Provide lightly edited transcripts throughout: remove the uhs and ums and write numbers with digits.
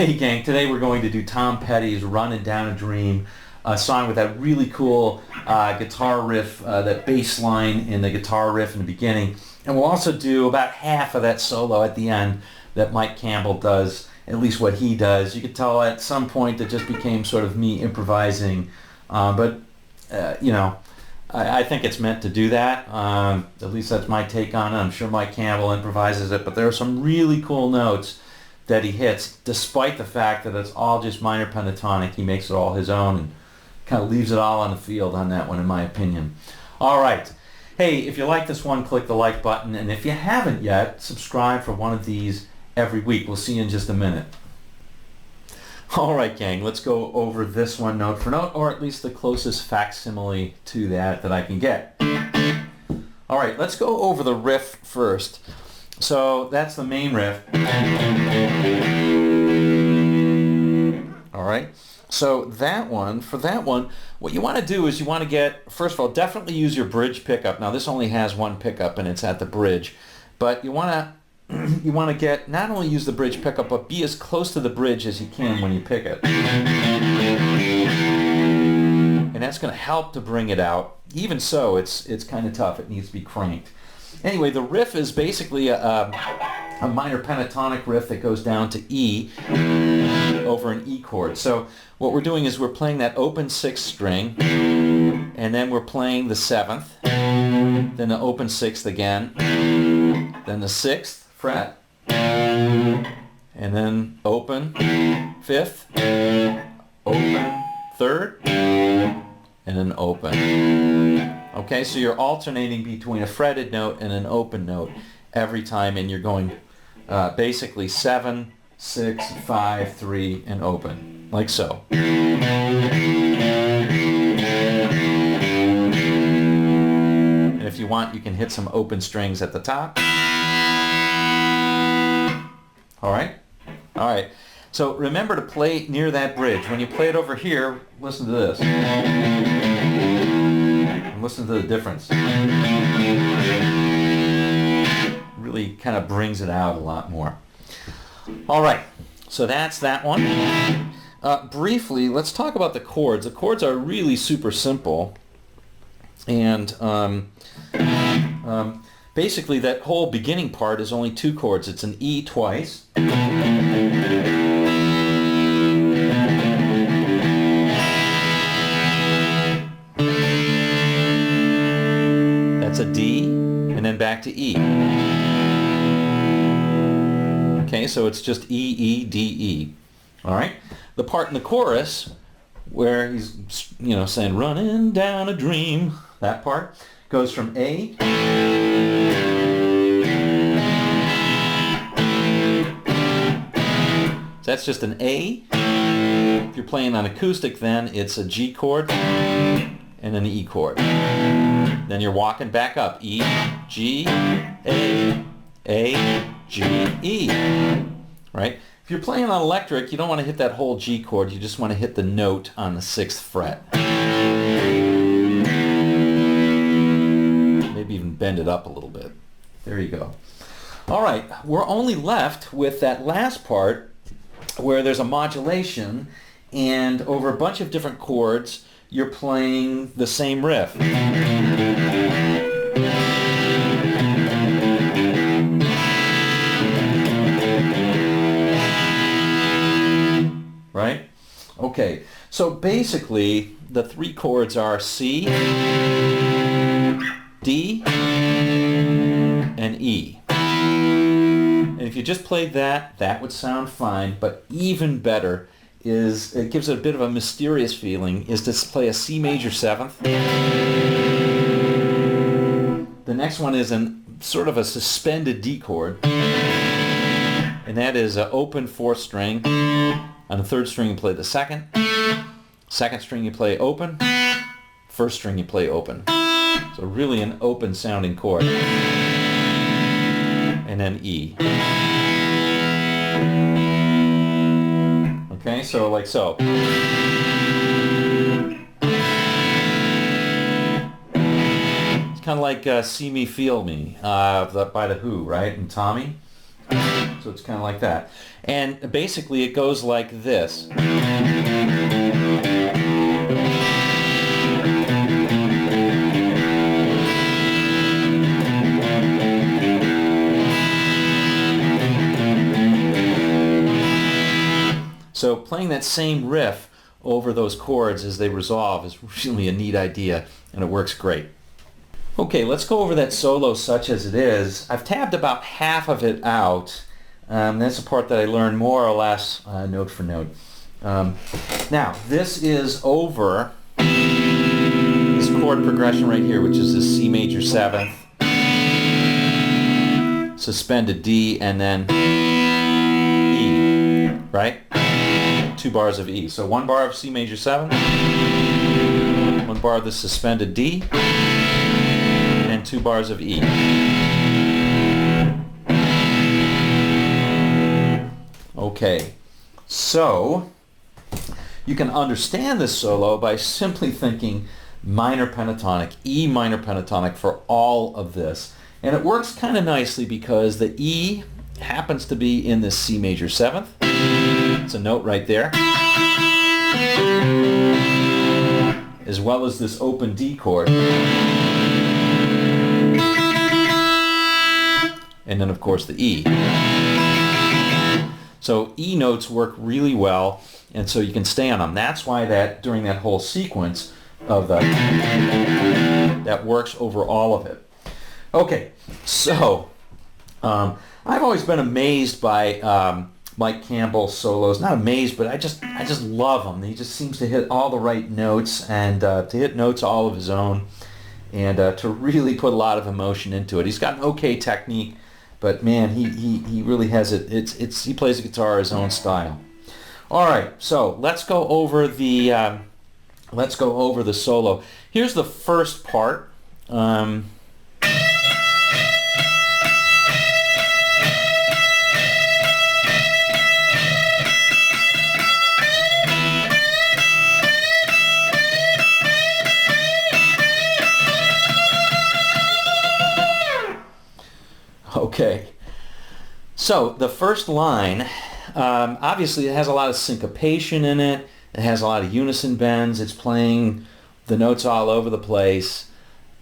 Hey gang, today we're going to do Tom Petty's Runnin Down a Dream, a song with that really cool guitar riff, that bass line in the guitar riff in the beginning. And we'll also do about half of that solo at the end that Mike Campbell does, at least what he does. You could tell at some point it just became sort of me improvising, but you know, I think it's meant to do that. At least that's my take on it. I'm sure Mike Campbell improvises it, but there are some really cool notes that he hits, despite the fact that it's all just minor pentatonic. He makes it all his own and kind of leaves it all on the field on that one, in my opinion. All right. Hey, if you like this one, click the like button, and if you haven't yet, subscribe for one of these every week. We'll see you in just a minute. All right, gang, let's go over this one note for note, or at least the closest facsimile to that I can get. All right, let's go over the riff first. So that's the main riff. All right. So for that one, what you want to do is you want to get, first of all, definitely use your bridge pickup. Now this only has one pickup and it's at the bridge, but you want to get, not only use the bridge pickup, but be as close to the bridge as you can when you pick it. And that's going to help to bring it out. Even so, it's kind of tough. It needs to be cranked. Anyway, the riff is basically a minor pentatonic riff that goes down to E over an E chord. So what we're doing is we're playing that open 6th string, and then we're playing the 7th, then the open 6th again, then the 6th fret, and then open 5th, open 3rd, and then open. Okay, so you're alternating between a fretted note and an open note every time, and you're going basically 7, 6, 5, 3, and open, like so. And if you want, you can hit some open strings at the top. All right? All right. So remember to play near that bridge. When you play it over here, listen to this. And listen to the difference. Really kind of brings it out a lot more. All right, so that's that one. Briefly, let's talk about the chords. The chords are really super simple, and basically that whole beginning part is only 2 chords. It's an E twice, that's a D, and then back to E. Okay, so it's just E, E, D, E. All right? The part in the chorus where he's, saying, running down a dream, that part goes from A so that's just an A. If you're playing on acoustic, then it's a G chord and an E chord. Then you're walking back up. E, G, A, G, E. Right? If you're playing on electric, you don't want to hit that whole G chord. You just want to hit the note on the 6th fret. Maybe even bend it up a little bit. There you go. All right, we're only left with that last part where there's a modulation, and over a bunch of different chords, you're playing the same riff. Right? Okay, so basically the 3 chords are C, D, and E. And if you just played that, that would sound fine, but even better is, it gives it a bit of a mysterious feeling, is to play a C major 7th. The next one is sort of a suspended D chord, and that is an open 4th string. On the 3rd string you play the 2nd, 2nd string you play open, 1st string you play open. So really an open sounding chord. And then E. Okay, so like so. It's kind of like See Me, Feel Me by The Who, right? And Tommy. So So it's kind of like that. And basically it goes like this. So playing that same riff over those chords as they resolve is really a neat idea, and it works great. Okay, let's go over that solo such as it is. I've tabbed about half of it out. That's the part that I learned more or less note for note. Now, this is over this chord progression right here, which is the C major 7th, suspended D, and then E, right? 2 bars of E. So 1 bar of C major 7, 1 bar of the suspended D, and 2 bars of E. Okay, so you can understand this solo by simply thinking minor pentatonic, E minor pentatonic for all of this. And it works kind of nicely because the E happens to be in the C major 7th. It's a note right there. As well as this open D chord. And then of course the E. So E notes work really well, and so you can stay on them. That's why that during that whole sequence of the that works over all of it. Okay, so I've always been amazed by Mike Campbell's solos. Not amazed, but I just love him. He just seems to hit all the right notes, and to hit notes all of his own, and to really put a lot of emotion into it. He's got an okay technique, but man, he really has it. He plays the guitar his own style. All right, so let's go over the solo. Here's the first part. Okay, so the first line, obviously it has a lot of syncopation in it. It has a lot of unison bends. It's playing the notes all over the place,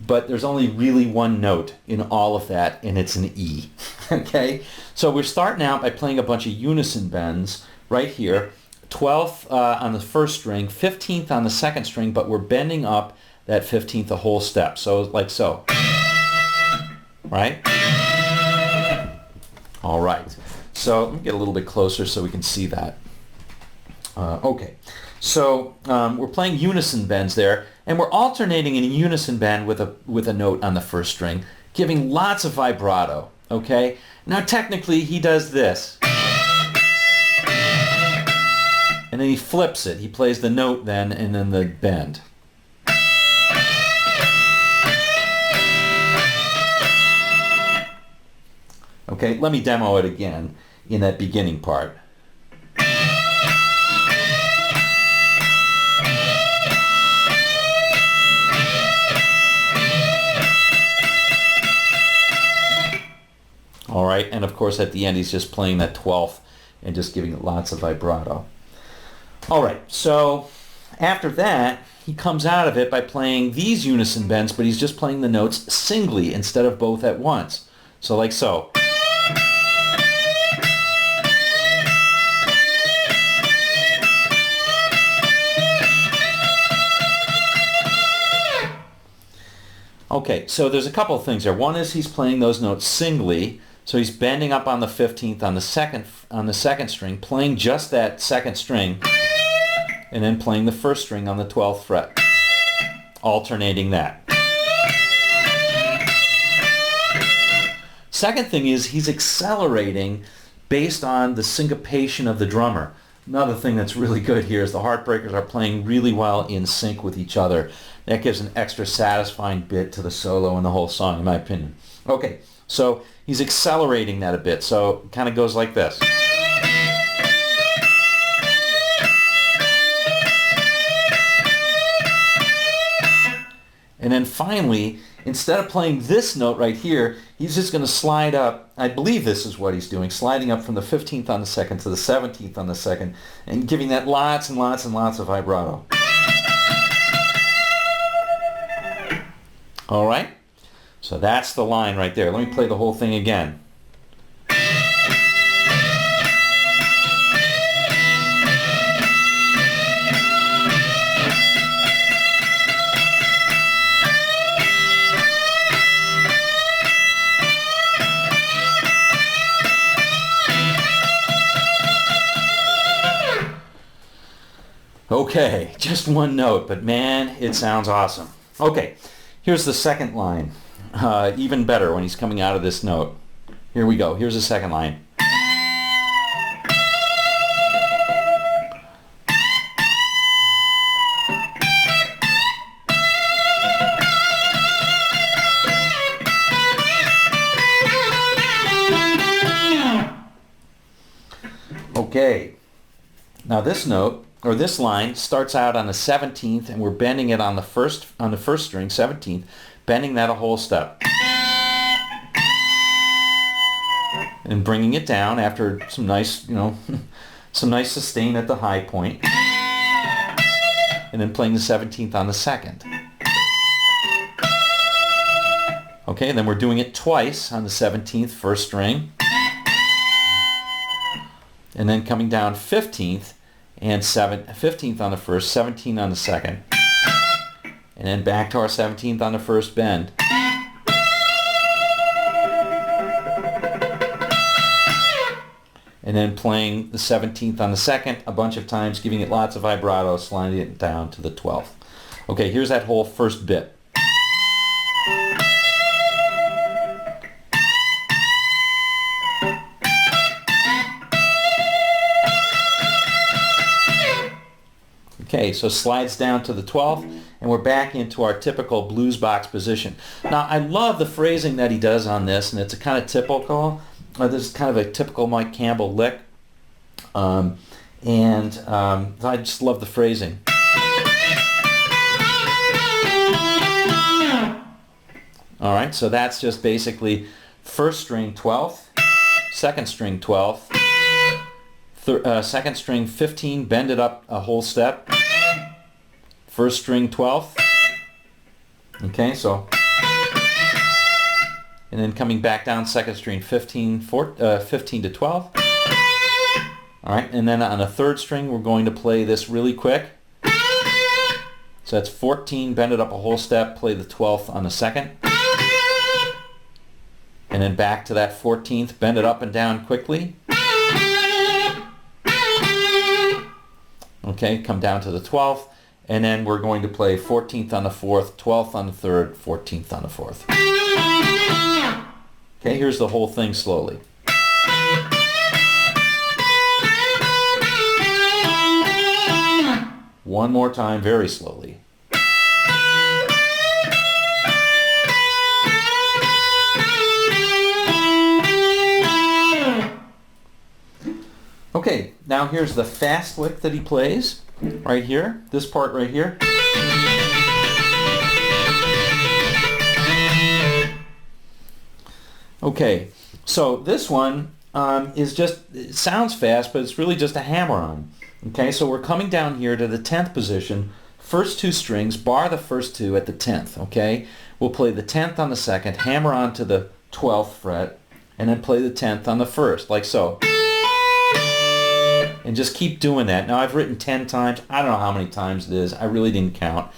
but there's only really one note in all of that, and it's an E. Okay, so we're starting out by playing a bunch of unison bends right here. 12th on the first string, 15th on the second string, but we're bending up that 15th a whole step. So like so, right? All right, so let me get a little bit closer so we can see that. Okay, so we're playing unison bends there, and we're alternating in a unison bend with a note on the first string, giving lots of vibrato. Okay, now technically he does this, and then he flips it. He plays the note then, and then the bend. Okay, let me demo it again in that beginning part. All right, and of course at the end he's just playing that 12th and just giving it lots of vibrato. All right, so after that he comes out of it by playing these unison bends, but he's just playing the notes singly instead of both at once. So like so. Okay, so there's a couple of things there. One is he's playing those notes singly, so he's bending up on the 15th on the second string, playing just that second string, and then playing the first string on the 12th fret, alternating that. Second thing is he's accelerating based on the syncopation of the drummer. Another thing that's really good here is the Heartbreakers are playing really well in sync with each other. That gives an extra satisfying bit to the solo and the whole song, in my opinion. Okay, so he's accelerating that a bit, so it kind of goes like this. And then finally, instead of playing this note right here, he's just going to slide up. I believe this is what he's doing, sliding up from the 15th on the second to the 17th on the second, and giving that lots and lots and lots of vibrato. All right? So that's the line right there. Let me play the whole thing again. Okay, just one note, but man, it sounds awesome. Okay, here's the second line. Even better when he's coming out of this note. Here we go. Here's the second line. Okay, now this note, or this line, starts out on the 17th, and we're bending it on the first string, 17th, bending that a whole step, and bringing it down after some nice, some nice sustain at the high point, and then playing the 17th on the second. Okay, and then we're doing it twice on the 17th, first string, and then coming down 15th, and 15th on the first, 17 on the second, and then back to our 17th on the first bend. And then playing the 17th on the second a bunch of times, giving it lots of vibrato, sliding it down to the 12th. Okay, here's that whole first bit. Okay, so slides down to the 12th, and we're back into our typical blues box position. Now, I love the phrasing that he does on this, and it's a kind of typical, this is kind of a typical Mike Campbell lick, I just love the phrasing. All right, so that's just basically first string 12th, second string 12th, second string 15, bend it up a whole step, first string 12th, okay, so, and then coming back down second string 15 to 12, all right, and then on a third string we're going to play this really quick, so that's 14, bend it up a whole step, play the 12th on the second, and then back to that 14th, bend it up and down quickly, okay, come down to the 12th, and then we're going to play 14th on the 4th, 12th on the 3rd, 14th on the 4th. Okay, here's the whole thing slowly. One more time, very slowly. Okay, now here's the fast lick that he plays, right here, this part right here. Okay, so this one is just, it sounds fast, but it's really just a hammer-on. Okay, so we're coming down here to the 10th position, first two strings, bar the first two at the 10th, okay? We'll play the 10th on the second, hammer on to the 12th fret, and then play the 10th on the first, like so. And just keep doing that. Now I've written 10 times. I don't know how many times it is. I really didn't count.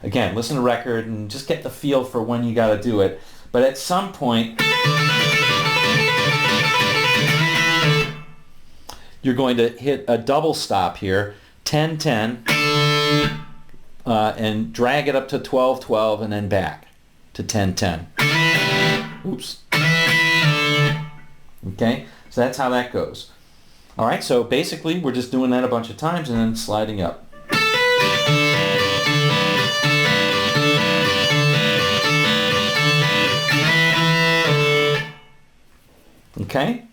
Again, listen to the record and just get the feel for when you got to do it. But at some point, you're going to hit a double stop here, 10-10, and drag it up to 12-12 and then back to 10-10. Oops. Okay, so that's how that goes. All right, so basically we're just doing that a bunch of times and then sliding up. Okay,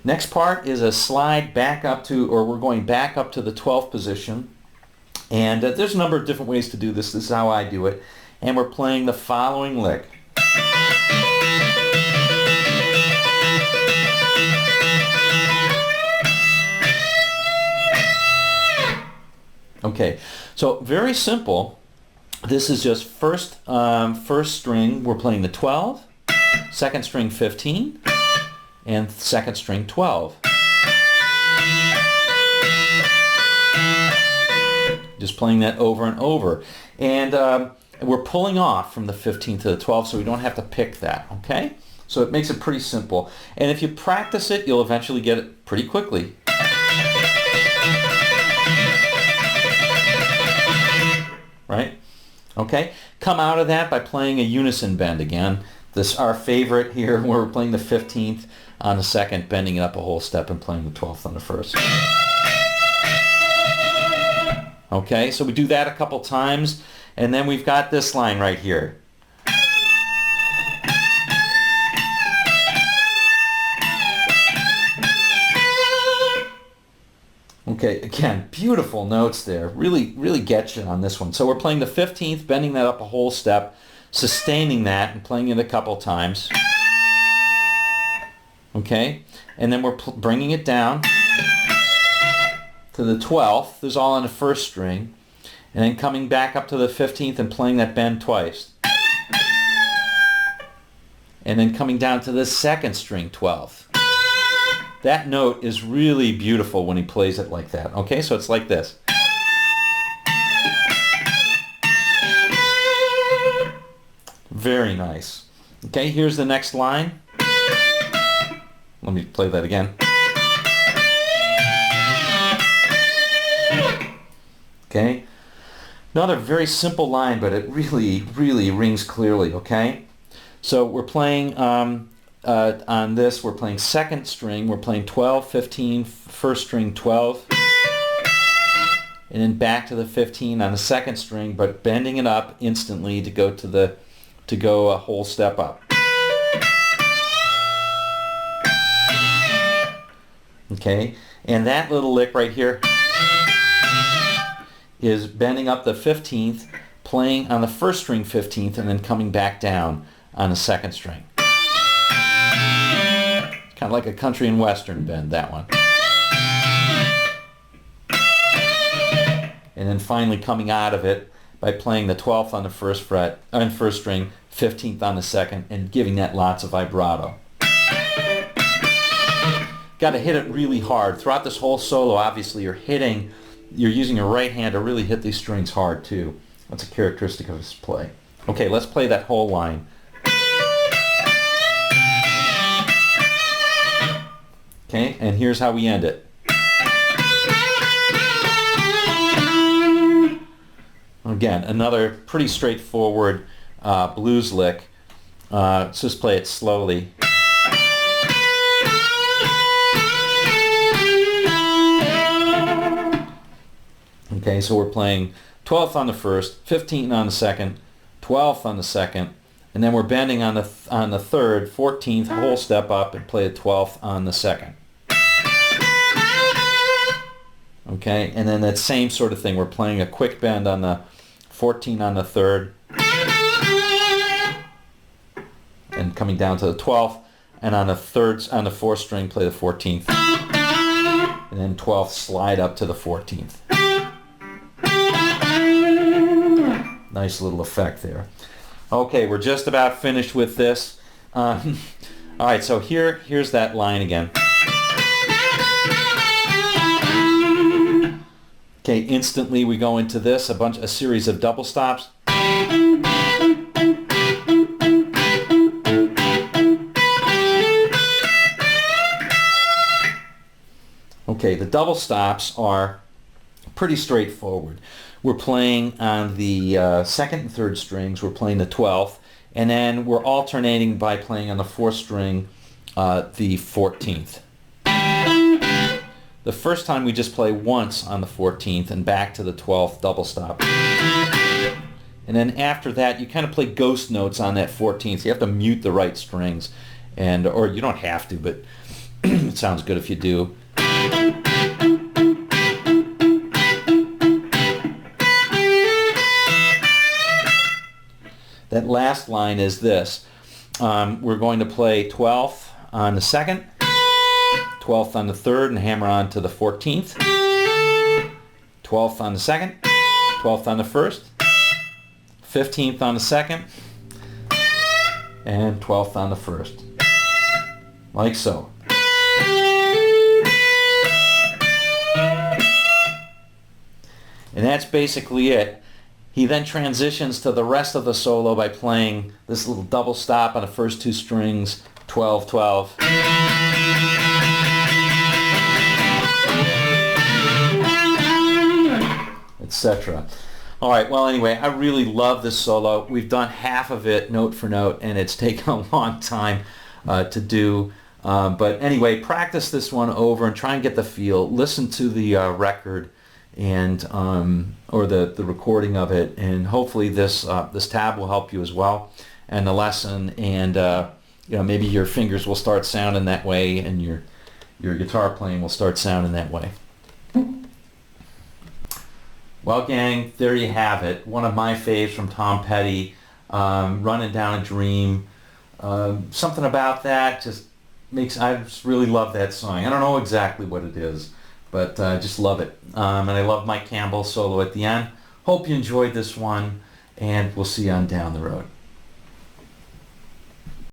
next part is a slide back up to, or we're going back up to the 12th position. And there's a number of different ways to do this. This is how I do it. And we're playing the following lick. Okay, so very simple. This is just first string, we're playing the 12, second string 15, and second string 12. Just playing that over and over. And we're pulling off from the 15 to the 12, so we don't have to pick that, okay? So it makes it pretty simple. And if you practice it, you'll eventually get it pretty quickly. Right? Okay? Come out of that by playing a unison bend again. This our favorite here, where we're playing the 15th on the second, bending it up a whole step and playing the 12th on the first. Okay, so we do that a couple times, and then we've got this line right here. Okay, again, beautiful notes there. Really, really get you on this one. So we're playing the 15th, bending that up a whole step, sustaining that, and playing it a couple times. Okay, and then we're bringing it down to the 12th. This is all on the first string. And then coming back up to the 15th and playing that bend twice. And then coming down to the second string 12th. That note is really beautiful when he plays it like that. Okay, so it's like this. Very nice. Okay, here's the next line. Let me play that again. Okay, another very simple line, but it really, really rings clearly, okay? So we're playing on this, we're playing second string, we're playing 12, 15, first string 12, and then back to the 15 on the second string, but bending it up instantly to go a whole step up. Okay, and that little lick right here is bending up the 15th, playing on the first string 15th, and then coming back down on the second string. Kind of like a country and western bend, that one. And then finally coming out of it by playing the 12th on the first fret, on first string, 15th on the second, and giving that lots of vibrato. Got to hit it really hard. Throughout this whole solo, obviously, you're using your right hand to really hit these strings hard, too. That's a characteristic of this play. Okay, let's play that whole line. Okay, and here's how we end it. Again, another pretty straightforward blues lick. Let's just play it slowly. Okay, so we're playing 12th on the first, 15th on the second, 12th on the second, and then we're bending on the third, 14th, whole step up, and play the 12th on the second. Okay, and then that same sort of thing. We're playing a quick bend on the 14 on the third, and coming down to the 12th, and on the fourth string, play the 14th, and then 12th, slide up to the 14th. Nice little effect there. Okay, we're just about finished with this. All right, so here's that line again. Okay, instantly we go into this, a series of double stops. Okay, the double stops are pretty straightforward. We're playing on the second and third strings, we're playing the 12th, and then we're alternating by playing on the fourth string the 14th. The first time we just play once on the 14th and back to the 12th double stop. And then after that, you kind of play ghost notes on that 14th. You have to mute the right strings, or you don't have to, but it sounds good if you do. That last line is this. we're going to play 12th on the 2nd, 12th on the 3rd, and hammer on to the 14th, 12th on the 2nd, 12th on the 1st, 15th on the 2nd, and 12th on the 1st, like so. And that's basically it. He then transitions to the rest of the solo by playing this little double stop on the first 2 strings, 12, 12. Etc. All right, well anyway, I really love this solo. We've done half of it note for note, and it's taken a long time to do. But anyway, practice this one over and try and get the feel. Listen to the record and or the recording of it, and hopefully this tab will help you as well, and the lesson, and maybe your fingers will start sounding that way, and your guitar playing will start sounding that way. Well, gang, there you have it. One of my faves from Tom Petty, Running Down a Dream. Something about that just I just really love that song. I don't know exactly what it is, but I just love it. And I love Mike Campbell's solo at the end. Hope you enjoyed this one, and we'll see you on down the road.